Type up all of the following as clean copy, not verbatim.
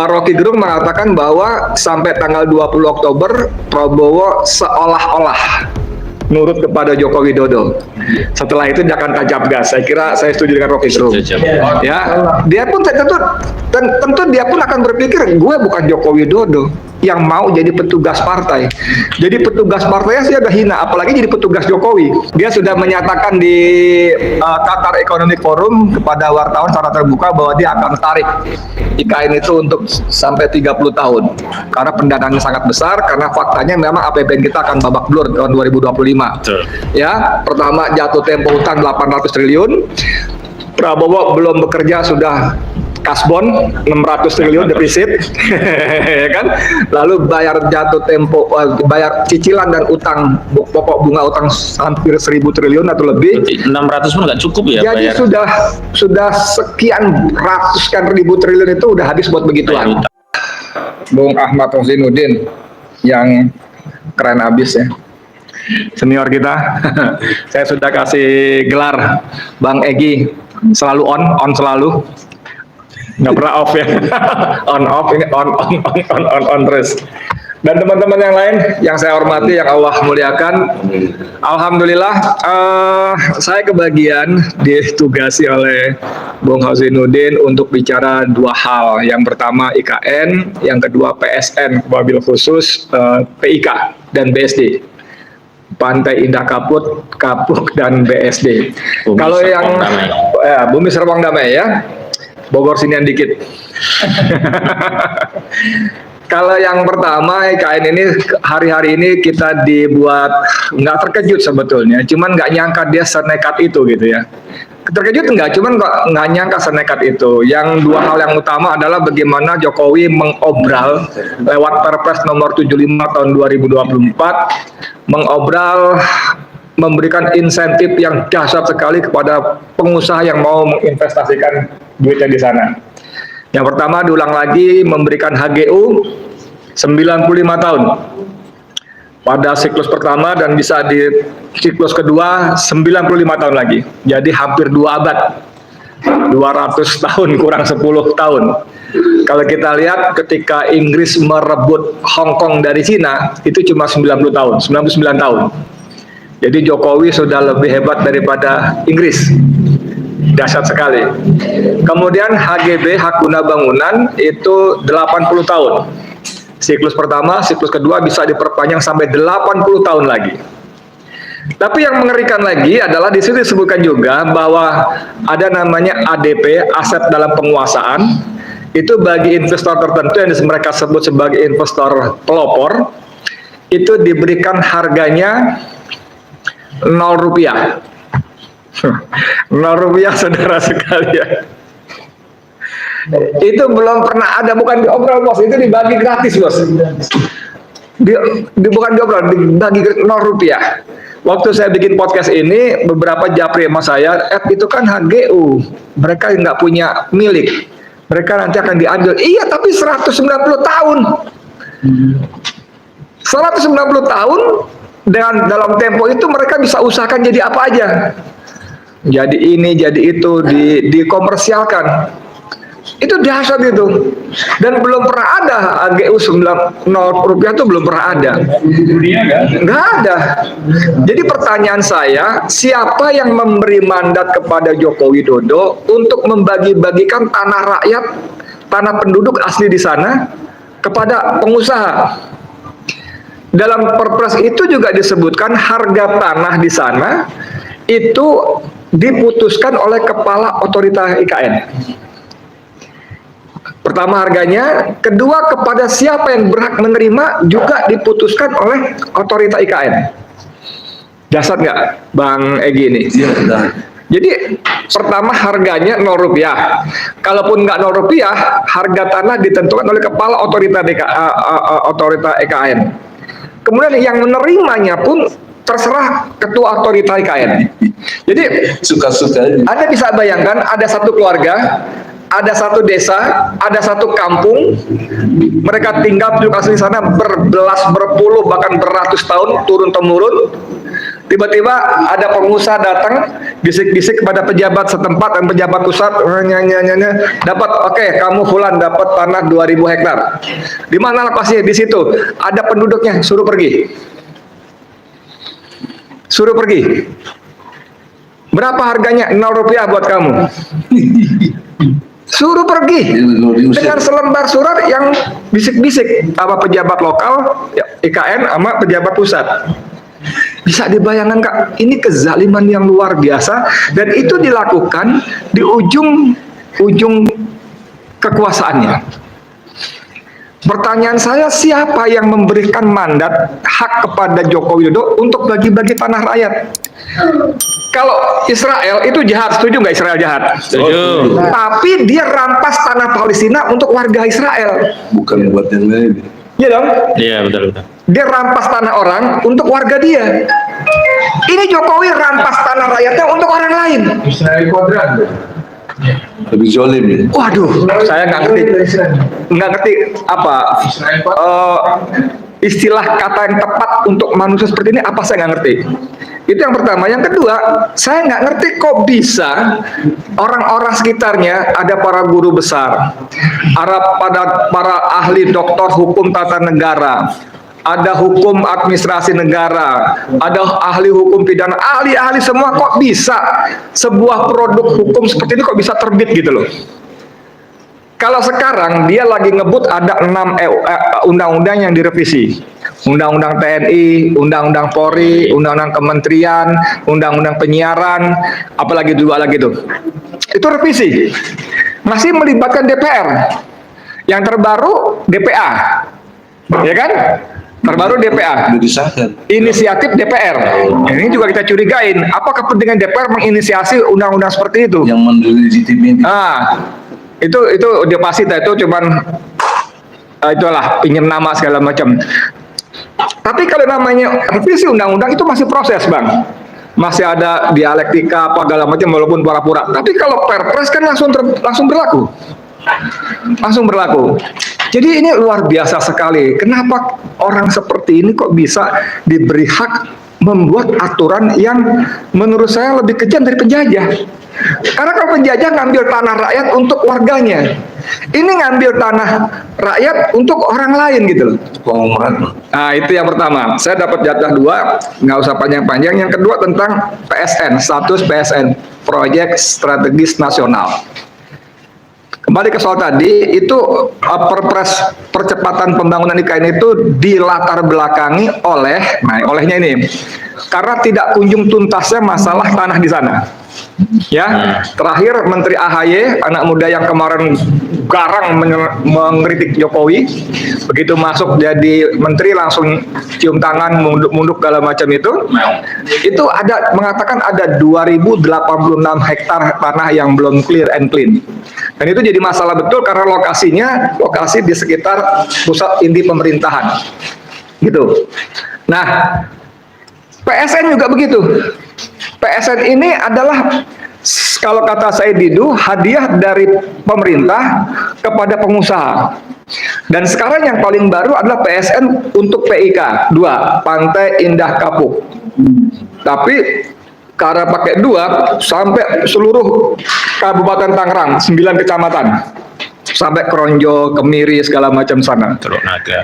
Rocky Gerung mengatakan bahwa sampai tanggal 20 Oktober Prabowo seolah-olah nurut kepada Joko Widodo. Setelah itu dia akan tancap gas. Saya kira saya setuju dengan Rocky Gerung. Ya, dia pun tentu dia pun akan berpikir, gue bukan Joko Widodo yang mau jadi petugas partai. Jadi petugas partainya sih agak hina, apalagi jadi petugas Jokowi. Dia sudah menyatakan di Qatar Economic Forum kepada wartawan secara terbuka bahwa dia akan tarik IKN itu untuk sampai 30 tahun. Karena pendanaannya sangat besar, karena faktanya memang APBN kita akan babak belur tahun 2025. Betul. Ya, pertama jatuh tempo utang 800 triliun. Prabowo belum bekerja sudah kasbon 600 triliun defisit, ya kan? Lalu bayar jatuh tempo, bayar cicilan dan utang pokok bunga utang hampir 1.000 triliun atau lebih. 600 pun nggak cukup ya? Jadi bayar. sudah sekian ribu triliun itu udah habis buat begituan. Bung Ahmad Rozinuddin yang keren abis ya, senior kita. Saya sudah kasih gelar Bang Egy, selalu on selalu. Nggak pernah off ya. On off, ini on terus. Dan teman-teman yang lain yang saya hormati, yang Allah muliakan, alhamdulillah saya kebagian ditugasi oleh Bung Rozinuddin untuk bicara dua hal. Yang pertama IKN, yang kedua PSN, wabil khusus PIK dan BSD. Pantai Indah Kapuk dan BSD. Kalau yang Bumi Serpong Damai ya, Bogor sinian dikit. Kalau yang pertama IKN ini hari-hari ini kita dibuat nggak terkejut sebetulnya, cuman nggak nyangka dia senekat itu gitu ya. Terkejut enggak, cuman nggak nyangka senekat itu. Yang dua hal yang utama adalah bagaimana Jokowi mengobral lewat Perpres nomor 75 tahun 2024, mengobral memberikan insentif yang dahsyat sekali kepada pengusaha yang mau menginvestasikan duitnya di sana. Yang pertama diulang lagi memberikan HGU 95 tahun pada siklus pertama dan bisa di siklus kedua 95 tahun lagi. Jadi hampir 2 abad. 200 tahun kurang 10 tahun. Kalau kita lihat ketika Inggris merebut Hong Kong dari Cina itu cuma 90 tahun, 99 tahun. Jadi Jokowi sudah lebih hebat daripada Inggris. Dahsyat sekali. Kemudian HGB, hak guna bangunan, itu 80 tahun. Siklus pertama, siklus kedua bisa diperpanjang sampai 80 tahun lagi. Tapi yang mengerikan lagi adalah di situ disebutkan juga bahwa ada namanya ADP, aset dalam penguasaan, itu bagi investor tertentu yang mereka sebut sebagai investor pelopor, itu diberikan harganya 0 rupiah. 0 rupiah saudara sekalian. Itu belum pernah ada, bukan diobrol bos, itu dibagi gratis bos. Bukan diobrol, dibagi 0 rupiah. Waktu saya bikin podcast ini, beberapa japri sama saya, itu kan HGU, mereka nggak punya milik, mereka nanti akan diambil. Iya, tapi 190 tahun. 190 tahun, dengan dalam tempo itu mereka bisa usahakan jadi apa aja. Jadi ini, jadi itu, dikomersialkan. Itu dahsyat itu. Dan belum pernah ada HGU 0 rupiah itu belum pernah ada. Nggak ada. Jadi pertanyaan saya, siapa yang memberi mandat kepada Joko Widodo untuk membagi-bagikan tanah rakyat, tanah penduduk asli di sana kepada pengusaha? Dalam Perpres itu juga disebutkan harga tanah di sana itu diputuskan oleh kepala otorita IKN. Pertama harganya, kedua kepada siapa yang berhak menerima juga diputuskan oleh otorita IKN. Dasar nggak Bang Egy ini? Jadi pertama harganya 0 rupiah. Kalaupun nggak 0 rupiah, harga tanah ditentukan oleh kepala otorita IKN. Kemudian yang menerimanya pun terserah ketua otorita IKN. Jadi suka-suka. Anda bisa bayangkan ada satu keluarga, ada satu desa, ada satu kampung, mereka tinggal penduduk asli di sana berbelas, berpuluh, bahkan beratus tahun turun temurun. Tiba-tiba ada pengusaha datang, bisik-bisik kepada pejabat setempat dan pejabat pusat, dapat, oke, kamu Fulan dapat tanah 2.000 hektar. Di mana lokasinya? Di situ. Ada penduduknya, suruh pergi. Suruh pergi. Berapa harganya? 0 rupiah buat kamu. Suruh pergi dengan selembar surat yang bisik-bisik sama pejabat lokal, IKN sama pejabat pusat. Bisa dibayangkan Kak, ini kezaliman yang luar biasa dan itu dilakukan di ujung kekuasaannya. Pertanyaan saya, siapa yang memberikan mandat hak kepada Joko Widodo untuk bagi-bagi tanah rakyat? Kalau Israel itu jahat, setuju nggak Israel jahat? Setuju. Tapi dia rampas tanah Palestina untuk warga Israel. Bukan buat yang lain. Iya dong? Iya, betul. Dia rampas tanah orang untuk warga dia. Ini Jokowi rampas tanah rakyatnya untuk orang lain. Israel kuadrat. Lebih zolim ya. Waduh, saya nggak ngerti apa istilah kata yang tepat untuk manusia seperti ini, apa saya nggak ngerti. Itu yang pertama. Yang kedua, saya nggak ngerti kok bisa orang-orang sekitarnya, ada para guru besar, ada para ahli doktor hukum tata negara, ada hukum administrasi negara, ada ahli hukum pidana, ahli-ahli semua, kok bisa sebuah produk hukum seperti ini kok bisa terbit gitu loh. Kalau sekarang dia lagi ngebut ada 6 undang-undang yang direvisi. Undang-undang TNI, Undang-undang Polri, Undang-undang Kementerian, Undang-undang Penyiaran, apalagi 2 lagi tuh. Itu revisi. Masih melibatkan DPR. Yang terbaru DPA. Ya kan? Terbaru DPA. Udah disahkan. Inisiatif DPR. Ini juga kita curigain. Apa kepentingan DPR menginisiasi undang-undang seperti itu? Yang mendelegitimasi. Itu dia pasti itu cuman itulah pinjam nama segala macam. Tapi kalau namanya revisi undang-undang itu masih proses, Bang. Masih ada dialektika apa segala macam walaupun pura-pura. Tapi kalau Perpres kan langsung berlaku. Langsung berlaku. Jadi ini luar biasa sekali. Kenapa orang seperti ini kok bisa diberi hak membuat aturan yang menurut saya lebih kejam dari penjajah? Karena kalau penjajah ngambil tanah rakyat untuk warganya, ini ngambil tanah rakyat untuk orang lain gitu loh. Nah itu yang pertama. Saya dapat jatah 2, nggak usah panjang-panjang. Yang kedua tentang PSN, status PSN, Proyek Strategis Nasional. Kembali ke soal tadi, itu Perpres percepatan pembangunan IKN itu dilatar belakangi oleh, olehnya ini, karena tidak kunjung tuntasnya masalah tanah di sana. Ya, terakhir Menteri AHY, anak muda yang kemarin garang mengkritik Jokowi, begitu masuk jadi menteri langsung cium tangan, munduk segala macam itu ada mengatakan ada 2086 hektar tanah yang belum clear and clean. Dan itu jadi masalah betul karena lokasi di sekitar pusat inti pemerintahan. Gitu. Nah, PSN juga begitu. PSN ini adalah kalau kata Said Didu, hadiah dari pemerintah kepada pengusaha. Dan sekarang yang paling baru adalah PSN untuk PIK 2, Pantai Indah Kapuk. Tapi karena pakai 2 sampai seluruh Kabupaten Tangerang, 9 kecamatan. Sampai Kronjo, Kemiri, segala macam sana.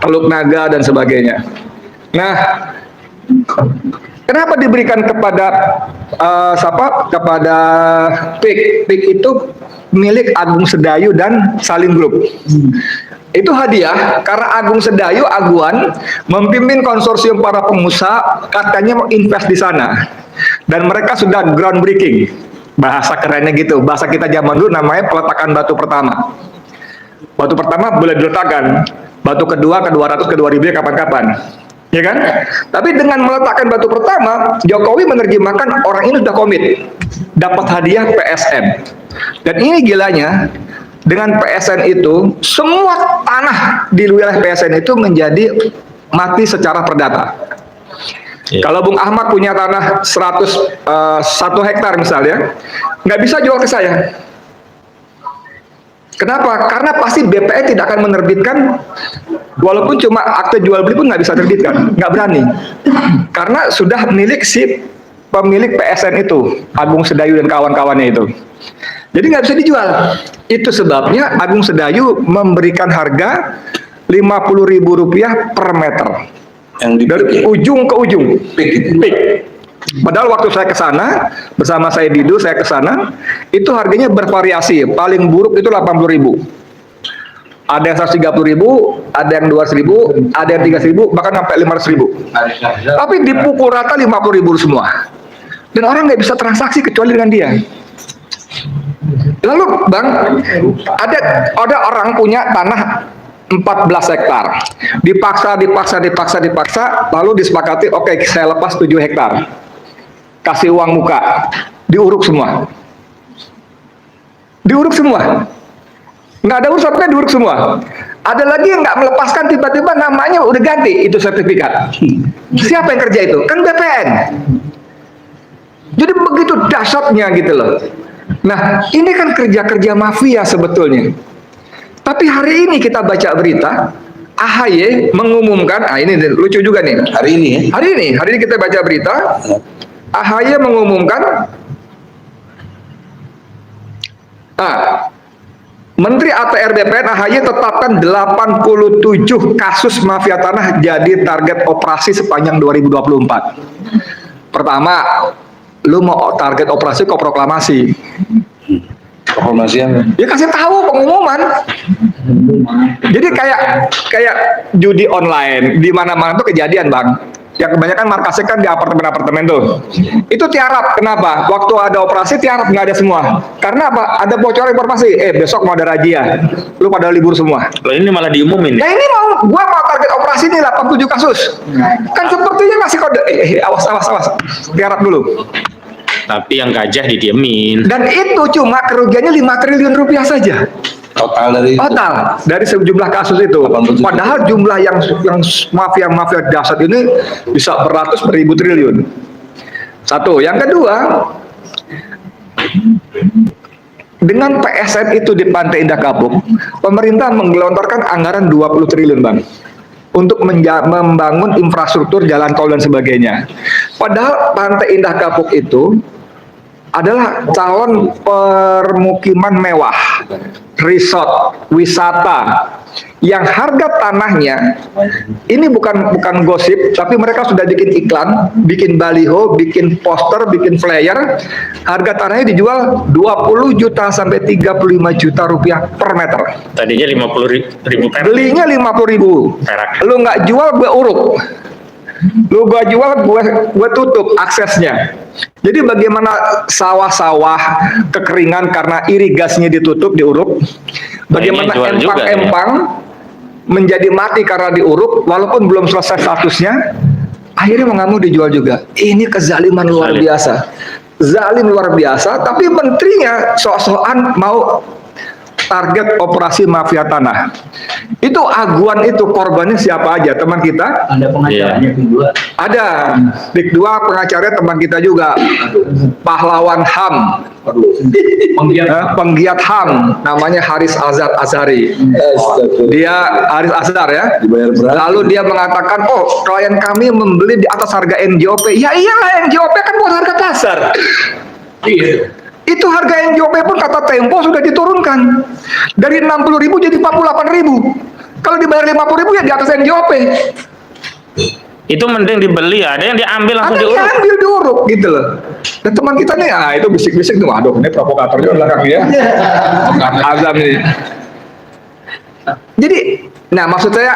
Teluk Naga dan sebagainya. Nah, kenapa diberikan kepada kepada PIK? PIK itu milik Agung Sedayu dan Salim Group. Itu hadiah karena Agung Sedayu Aguan memimpin konsorsium para pengusaha, katanya mau invest di sana. Dan mereka sudah groundbreaking. Bahasa kerennya gitu. Bahasa kita zaman dulu namanya peletakan batu pertama. Batu pertama boleh diletakkan. Batu kedua, ke-200, ke-2000 kapan-kapan. Ya kan? Tapi dengan meletakkan batu pertama, Jokowi menerjemahkan orang ini sudah komit dapat hadiah PSN. Dan ini gilanya, dengan PSN itu semua tanah di wilayah PSN itu menjadi mati secara perdata. Kalau Bung Ahmad punya tanah 1 hektar misalnya, nggak bisa jual ke saya. Kenapa? Karena pasti BPN tidak akan menerbitkan, walaupun cuma akte jual beli pun nggak bisa terbitkan, nggak berani. Karena sudah milik si pemilik PSN itu, Agung Sedayu dan kawan-kawannya itu. Jadi nggak bisa dijual. Itu sebabnya Agung Sedayu memberikan harga Rp50.000 per meter. Yang di Dari ujung ke ujung. Peak itu. Peak. Padahal waktu saya ke sana, bersama saya Didu, saya ke sana, itu harganya bervariasi. Paling buruk itu 80.000. Ada yang 130.000, ada yang 200.000, ada yang 300.000, bahkan sampai 500.000. Tapi dipukul rata 50.000 semua. Dan orang nggak bisa transaksi kecuali dengan dia. Lalu Bang, ada orang punya tanah 14 hektar. Dipaksa, lalu disepakati, oke, saya lepas 7 hektar. Kasih uang muka, diuruk semua. Diuruk semua. Nggak ada urusan, diuruk semua. Ada lagi yang nggak melepaskan, tiba-tiba namanya udah ganti itu sertifikat. Siapa yang kerja itu? Kan BPN. Jadi begitu dahsyatnya gitu loh. Nah, ini kan kerja-kerja mafia sebetulnya. Tapi hari ini kita baca berita, AHY mengumumkan, ini lucu juga nih. Hari ini ya. Hari ini kita baca berita, AHY mengumumkan, Menteri ATR BPN AHY tetapkan 87 kasus mafia tanah jadi target operasi sepanjang 2024. Pertama, lu mau target operasi kok proklamasi? Proklamasi yang Ya kasih tahu pengumuman. Jadi kayak judi online di mana-mana tuh kejadian, Bang. Yang kebanyakan markasnya kan di apartemen-apartemen tuh. Itu tiarap. Kenapa? Waktu ada operasi tiarap nggak ada semua. Karena apa? Ada bocoran informasi. Besok mau ada razia. Lu pada libur semua. Loh, ini malah diumumin. Nah ini gua mau target operasi nih 87 kasus. Kan sepertinya masih kode. Awas. Tiarap dulu. Tapi yang gajah didiemin. Dan itu cuma kerugiannya 5 triliun rupiah saja. total Dari sejumlah kasus itu. 87. Padahal jumlah yang mafia dahsyat ini bisa beratus beribu triliun. Satu. Yang kedua, dengan PSN itu di Pantai Indah Kapuk, pemerintah menggelontorkan anggaran 20 triliun, Bang, untuk membangun infrastruktur jalan tol dan sebagainya. Padahal Pantai Indah Kapuk itu adalah calon permukiman mewah, resort, wisata, yang harga tanahnya ini bukan gosip, tapi mereka sudah bikin iklan, bikin baliho, bikin poster, bikin flyer. Harga tanahnya dijual 20 juta sampai 35 juta rupiah per meter. Tadinya 50.000 perak. Belinya 50.000. Perak. Lu nggak jual, gue uruk. Lu gua jual, gue tutup aksesnya. Jadi bagaimana sawah-sawah kekeringan karena irigasinya ditutup, diuruk. Bagaimana empang-empang menjadi mati karena diuruk, walaupun belum selesai statusnya, akhirnya nggak mau dijual juga. Ini kezaliman luar biasa. Zalim luar biasa, tapi menterinya sok-sokan mau target operasi mafia tanah. Itu aguan itu korbannya siapa aja? Teman kita? Ada pengacaranya kedua. Ada. Dik 2 pengacaranya teman kita juga. Pahlawan HAM. Penggiat HAM. Namanya Haris Azhar Azhari. Dia Haris Azhar ya. Dibayar berapa? Lalu dia mengatakan, klien kami membeli di atas harga NJOP. Ya iyalah, NJOP kan buat harga pasar. Iya. Itu harga NJOP pun kata Tempo sudah diturunkan dari 60.000 jadi 48.000. Kalau dibayar 50.000 ya di atas NJOP. Itu mending dibeli, ada yang diambil langsung Ada diuruk. diambil diuruk gitu loh. Dan teman kita nih, itu bisik-bisik tuh, aduh ini provokator juga belakang dia. Azam ini. Jadi, nah maksud saya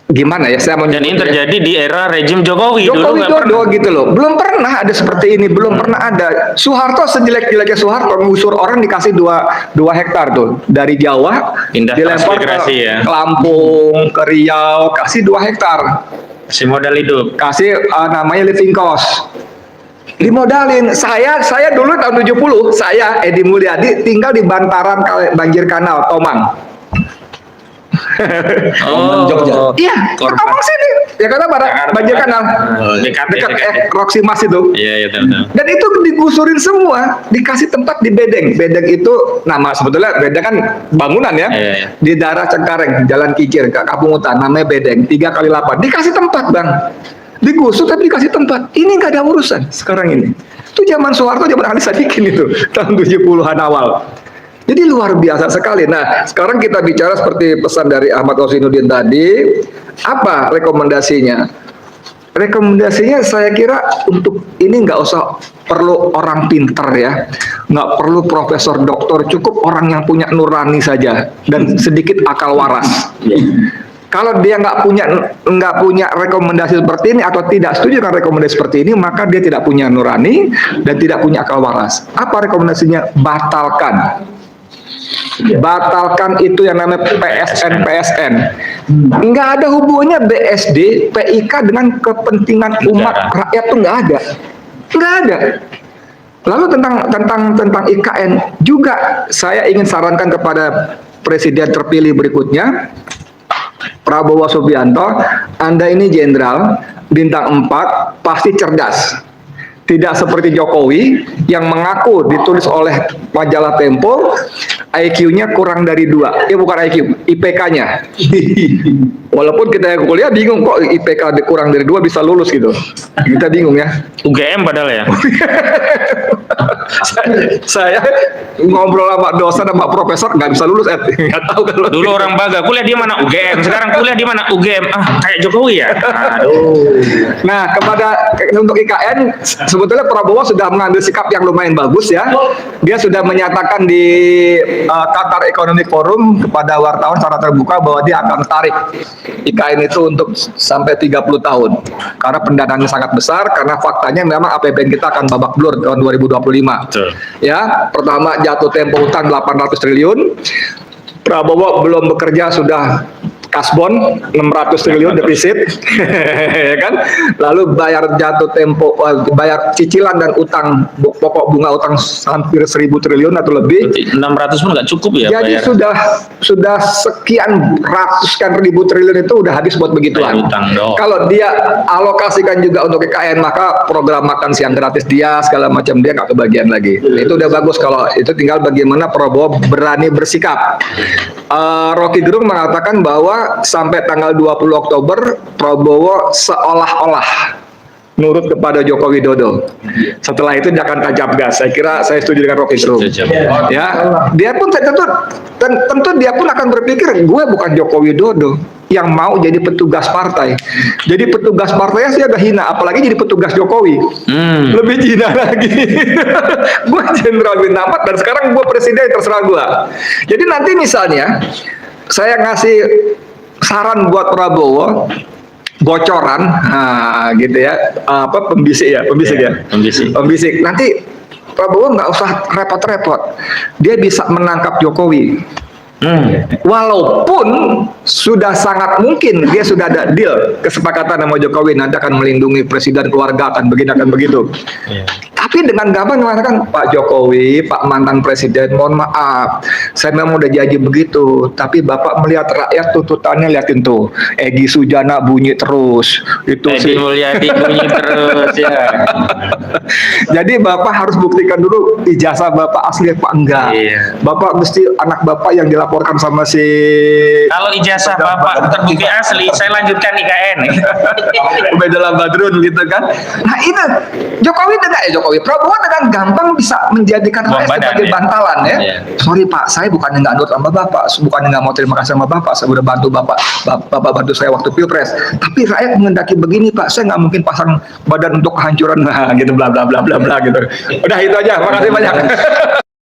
gimana ya, saya mau Dan ini terjadi di era rejim Jokowi. Dulu nggak pernah. Widodo gitu loh. Belum pernah ada seperti ini, belum pernah ada. Soeharto sejelek-jeleknya Soeharto mengusur orang dikasih 2 hektar tuh dari Jawa, Pindah dilempar transmigrasi ya. ke Lampung, ke Riau, kasih 2 hektar. Si modal hidup. Kasih namanya living cost. Dimodalin. Saya dulu tahun 70, saya Edi Mulyadi tinggal di bantaran banjir kanal Tomang. Jogja. Iya, ke Korban. Tomang sini. Jakarta Barat, banjir kanal. BKT. Dekat Roxy Mas itu. Iya, betul. Dan itu digusurin semua, dikasih tempat di Bedeng. Bedeng itu nama sebetulnya Bedeng kan bangunan ya. Iya, iya. Di daerah Cengkareng, Jalan Kicir, ke Kampung Hutan, namanya Bedeng. 3x8. Dikasih tempat, Bang. Digusur tapi dikasih tempat. Ini nggak ada urusan sekarang ini. Itu zaman Soeharto, zaman Ali Sadikin itu, tahun 70-an awal. Jadi luar biasa sekali. Nah, sekarang kita bicara seperti pesan dari Ahmad Rosinuddin tadi, apa rekomendasinya? Rekomendasinya saya kira untuk ini nggak usah perlu orang pinter ya, nggak perlu profesor doktor, cukup orang yang punya nurani saja dan sedikit akal waras. Kalau dia nggak punya rekomendasi seperti ini atau tidak setuju dengan rekomendasi seperti ini, maka dia tidak punya nurani dan tidak punya akal waras. Apa rekomendasinya? Batalkan. Batalkan itu yang namanya PSN. Nggak ada hubungannya BSD, PIK dengan kepentingan umat rakyat tuh nggak ada. Lalu tentang IKN juga saya ingin sarankan kepada Presiden terpilih berikutnya, Prabowo Subianto, Anda ini jenderal bintang 4, pasti cerdas. Tidak seperti Jokowi yang mengaku ditulis oleh majalah Tempo IQ-nya kurang dari 2. Ya bukan IQ, IPK-nya. Walaupun kita yang kuliah bingung kok IPK kurang dari 2 bisa lulus gitu. Kita bingung ya. UGM padahal ya. Saya ngobrol sama dosen sama profesor nggak bisa lulus, nggak tahu kalau Dulu orang Baga kuliah di mana? UGM. Sekarang kuliah di mana? UGM. Kayak Jokowi ya. Aduh. Nah, untuk IKN sebetulnya Prabowo sudah mengambil sikap yang lumayan bagus ya. Dia sudah menyatakan di Qatar Economic Forum kepada wartawan secara terbuka bahwa dia akan tarik IKN itu untuk sampai 30 tahun. Karena pendanaannya sangat besar, karena faktanya memang APBN kita akan babak belur tahun 2025. Betul. Ya, pertama jatuh tempo utang 800 triliun. Prabowo belum bekerja sudah kasbon 600 triliun defisit, ya kan? Lalu bayar jatuh tempo, bayar cicilan dan utang pokok bunga utang hampir 1.000 triliun atau lebih. 600 pun nggak cukup ya. Jadi bayar. sudah sekian ribu triliun itu udah habis buat begituan. Bayar utang dong. Kalau dia alokasikan juga untuk IKN, maka program makan siang gratis dia segala macam dia nggak kebagian lagi. Itu udah bagus. Kalau itu tinggal bagaimana Prabowo berani bersikap. Rocky Gerung mengatakan bahwa sampai tanggal 20 Oktober Prabowo seolah-olah nurut kepada Joko Widodo. Setelah itu dia akan tancap gas. Saya kira saya setuju dengan Rocky Gerung. Ya, dia pun tentu dia pun akan berpikir, gue bukan Joko Widodo yang mau jadi petugas partai. Jadi petugas partainya sih agak hina, apalagi jadi petugas Jokowi. Lebih hina lagi. Gue jenderal bintang 4 dan sekarang gue presiden, terserah gue. Jadi nanti misalnya saya ngasih saran buat Prabowo, bocoran, gitu ya, pembisik. Pembisik. Nanti Prabowo nggak usah repot-repot, dia bisa menangkap Jokowi. Walaupun sudah sangat mungkin dia sudah ada deal kesepakatan sama Jokowi nanti akan melindungi presiden, keluarga akan begini akan begitu. Tapi dengan gampang mengatakan, Pak Jokowi, Pak mantan presiden, mohon maaf, saya memang udah janji begitu, tapi Bapak melihat rakyat tuntutannya, liatin tuh, Egy Sujana bunyi terus, itu Edi Mulyadi bunyi terus ya. Jadi Bapak harus buktikan dulu ijazah Bapak asli apa enggak. Bapak mesti anak Bapak yang dilaporkan sama si. Kalau ijazah Bapak terbukti asli, saya lanjutkan IKN. Ubaidillah Badrun gitu kan. Nah itu Jokowi Prabowo dengan gampang bisa menjadikan rakyat sebagai bantalan ya. Sorry Pak, saya bukan nggak nurut sama Bapak, bukan nggak mau terima kasih sama Bapak, saya udah bantu Bapak bantu saya waktu Pilpres. Tapi rakyat menghendaki begini Pak, saya nggak mungkin pasang badan untuk kehancuran, gitu bla bla bla bla bla gitu. Udah itu aja, makasih banyak.